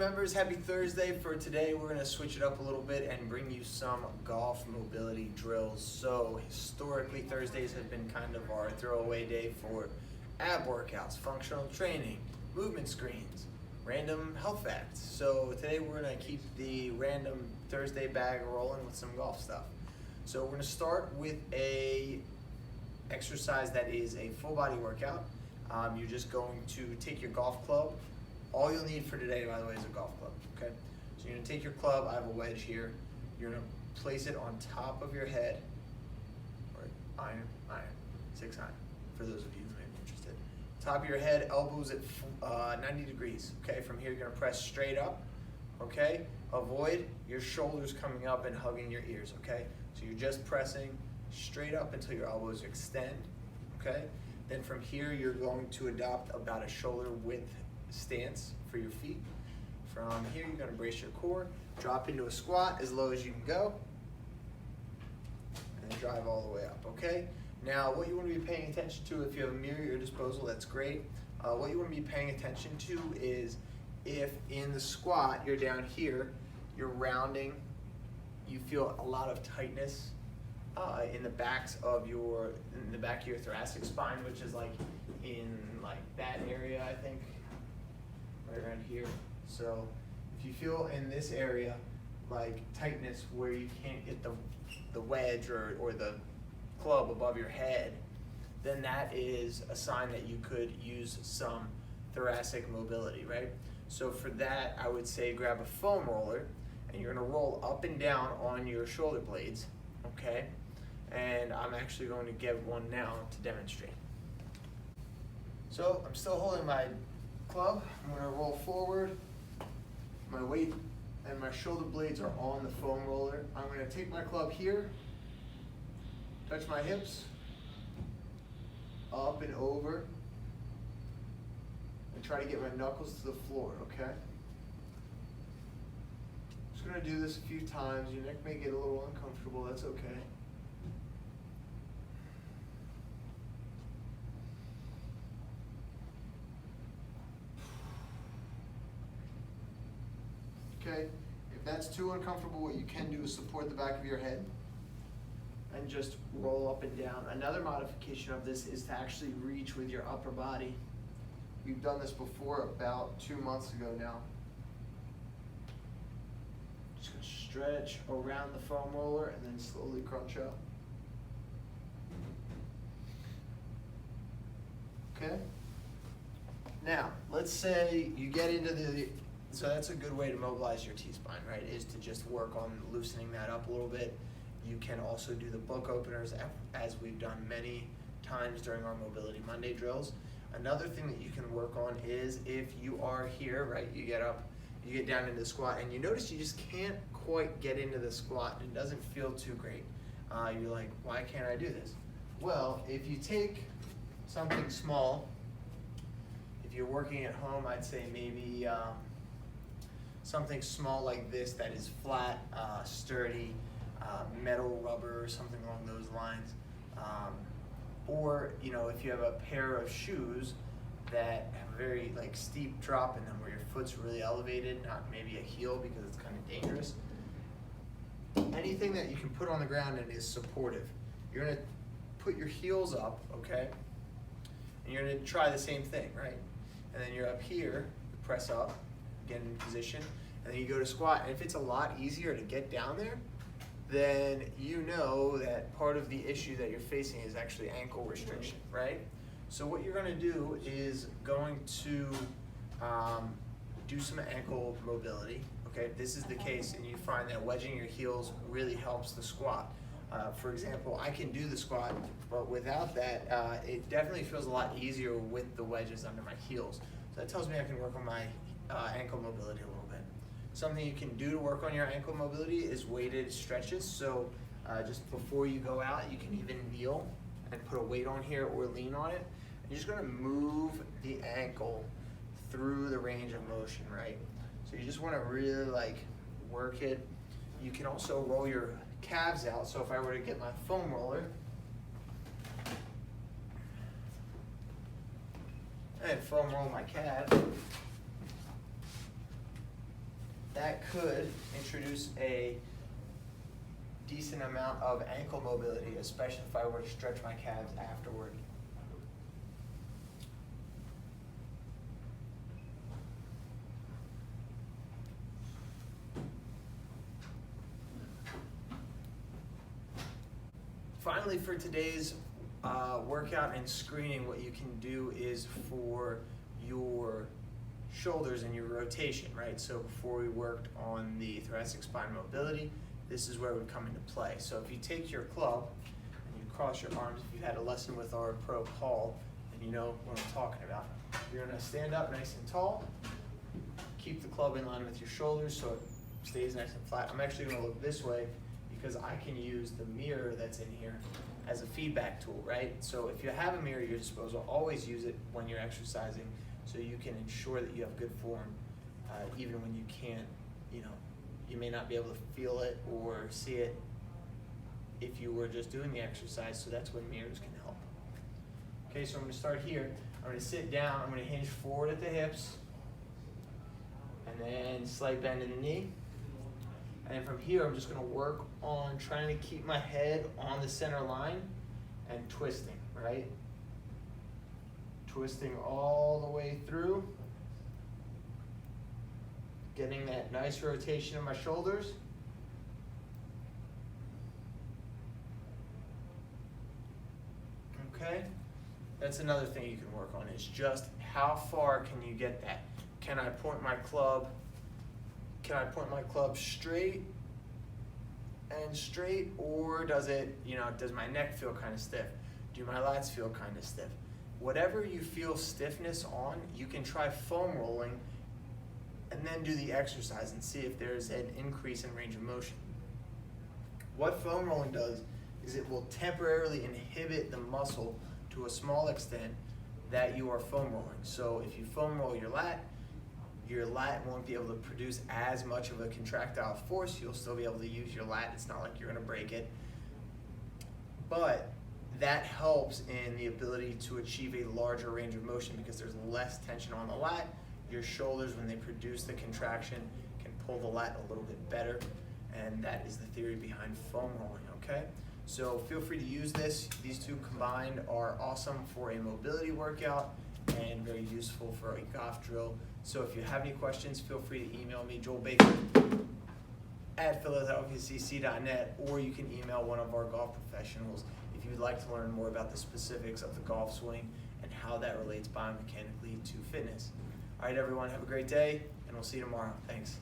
members, happy Thursday. For today, we're gonna switch it up a little bit and bring you some golf mobility drills. So historically, Thursdays have been kind of our throwaway day for ab workouts, functional training, movement screens, random health facts. So today we're gonna keep the random Thursday bag rolling with some golf stuff. So we're gonna start with a exercise that is a full body workout. You're just going to take your golf club. All you'll need for today, by the way, is a golf club, okay? So you're gonna take your club, I have a wedge here. You're gonna place it on top of your head, or iron, 6 iron, for those of you who may be interested. Top of your head, elbows at 90 degrees, okay? From here, you're gonna press straight up, okay? Avoid your shoulders coming up and hugging your ears, okay? So you're just pressing straight up until your elbows extend, okay? Then from here, you're going to adopt about a shoulder width stance for your feet. From here, you're gonna brace your core, drop into a squat as low as you can go, and then drive all the way up, okay? Now, what you wanna be paying attention to, if you have a mirror at your disposal, that's great. What you wanna be paying attention to is if in the squat, you're down here, you're rounding, you feel a lot of tightness in the back of your thoracic spine, which is like in like that area, I think. Right around here. So if you feel in this area like tightness where you can't get the wedge or the club above your head, then that is a sign that you could use some thoracic mobility, right? So for that, I would say grab a foam roller and you're gonna roll up and down on your shoulder blades, okay? And I'm actually going to get one now to demonstrate. So I'm still holding my club. I'm going to roll forward. My weight and my shoulder blades are on the foam roller. I'm going to take my club here, touch my hips, up and over, and try to get my knuckles to the floor, okay? Just going to do this a few times. Your neck may get a little uncomfortable, that's okay. Okay, if that's too uncomfortable, what you can do is support the back of your head and just roll up and down. Another modification of this is to actually reach with your upper body. We've done this before about 2 months ago now. Just gonna stretch around the foam roller and then slowly crunch up. Okay? Now, let's say you get into so that's a good way to mobilize your T-spine, right, is to just work on loosening that up a little bit. You can also do the book openers as we've done many times during our Mobility Monday drills. Another thing that you can work on is if you are here, right, you get up, you get down into the squat, and you notice you just can't quite get into the squat. It doesn't feel too great. You're like, why can't I do this? Well, if you take something small, if you're working at home, I'd say maybe something small like this that is flat, sturdy, metal, rubber, something along those lines. Or, you know, if you have a pair of shoes that have a very like steep drop in them where your foot's really elevated, not maybe a heel because it's kind of dangerous. Anything that you can put on the ground and is supportive. You're gonna put your heels up, okay? And you're gonna try the same thing, right? And then you're up here, press up, get in position, and then you go to squat. And if it's a lot easier to get down there, then you know that part of the issue that you're facing is actually ankle restriction, right? So what you're gonna do is going to do some ankle mobility, okay? If this is the case and you find that wedging your heels really helps the squat. For example, I can do the squat, but without that, it definitely feels a lot easier with the wedges under my heels. So that tells me I can work on my ankle mobility a little bit. Something you can do to work on your ankle mobility is weighted stretches. So just before you go out, you can even kneel and put a weight on here or lean on it. And you're just gonna move the ankle through the range of motion, right? So you just wanna really like work it. You can also roll your calves out. So if I were to get my foam roller and foam roll my calves, that could introduce a decent amount of ankle mobility, especially if I were to stretch my calves afterward. Finally, for today's workout and screening, what you can do is for your shoulders and your rotation, right? So before we worked on the thoracic spine mobility, this is where it would come into play. So if you take your club and you cross your arms, if you've had a lesson with our pro Paul, and you know what I'm talking about, you're gonna stand up nice and tall, keep the club in line with your shoulders so it stays nice and flat. I'm actually gonna look this way because I can use the mirror that's in here as a feedback tool, right? So if you have a mirror at your disposal, always use it when you're exercising so you can ensure that you have good form, even when you can't, you may not be able to feel it or see it if you were just doing the exercise, so that's when mirrors can help. Okay, so I'm gonna start here. I'm gonna sit down, I'm gonna hinge forward at the hips, and then slight bend in the knee. And then from here, I'm just gonna work on trying to keep my head on the center line and twisting, right? Twisting all the way through. Getting that nice rotation in my shoulders. Okay? That's another thing you can work on is just how far can you get that? Can I point my club straight and straight, or does it, does my neck feel kind of stiff? Do my lats feel kind of stiff? Whatever you feel stiffness on, you can try foam rolling and then do the exercise and see if there's an increase in range of motion. What foam rolling does is it will temporarily inhibit the muscle to a small extent that you are foam rolling. So if you foam roll your lat won't be able to produce as much of a contractile force. You'll still be able to use your lat. It's not like you're gonna break it. But that helps in the ability to achieve a larger range of motion because there's less tension on the lat. Your shoulders, when they produce the contraction, can pull the lat a little bit better. And that is the theory behind foam rolling, okay? So feel free to use this. These two combined are awesome for a mobility workout and very useful for a golf drill. So if you have any questions, feel free to email me, Joel Baker at philadelphiacc.net, or you can email one of our golf professionals if you'd like to learn more about the specifics of the golf swing and how that relates biomechanically to fitness. All right, everyone, have a great day, and we'll see you tomorrow. Thanks.